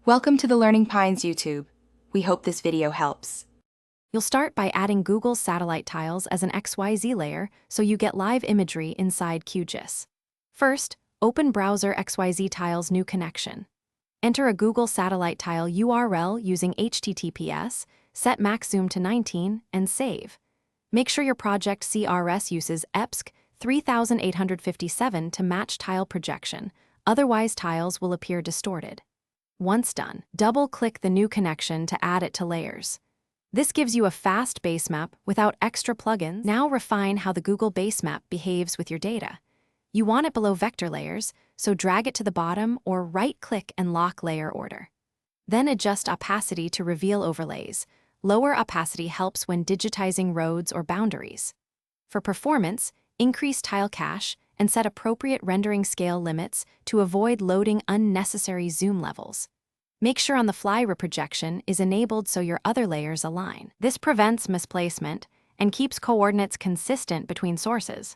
Welcome to the Learning Pines YouTube. We hope this video helps. You'll start by adding Google's satellite tiles as an XYZ layer so you get live imagery inside Qgis. First, open Browser XYZ Tiles New Connection. Enter a Google satellite tile URL using HTTPS, set max zoom to 19, and save. Make sure your project CRS uses EPSC 3857 to match tile projection, otherwise tiles will appear distorted. Once done, double-click the new connection to add it to layers. This gives you a fast base map without extra plugins. Now refine how the Google base map behaves with your data. You want it below vector layers, so drag it to the bottom or right-click and lock layer order. Then adjust opacity to reveal overlays. Lower opacity helps when digitizing roads or boundaries. For performance, increase tile cache and set appropriate rendering scale limits to avoid loading unnecessary zoom levels. Make sure on-the-fly reprojection is enabled so your other layers align. This prevents misplacement and keeps coordinates consistent between sources.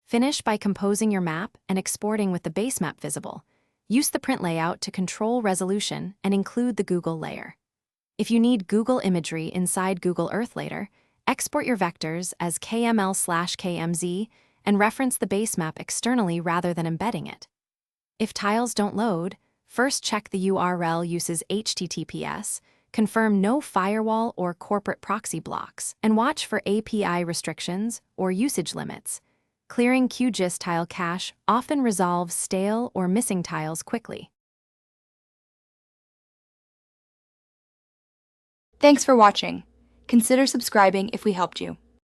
Finish by composing your map and exporting with the base map visible. Use the print layout to control resolution and include the Google layer. If you need Google imagery inside Google Earth later, export your vectors as KML/KMZ and reference the base map externally rather than embedding it. If tiles don't load, first check the URL uses HTTPS, confirm no firewall or corporate proxy blocks, and watch for API restrictions or usage limits. Clearing QGIS tile cache often resolves stale or missing tiles quickly. Thanks for watching. Consider subscribing if we helped you.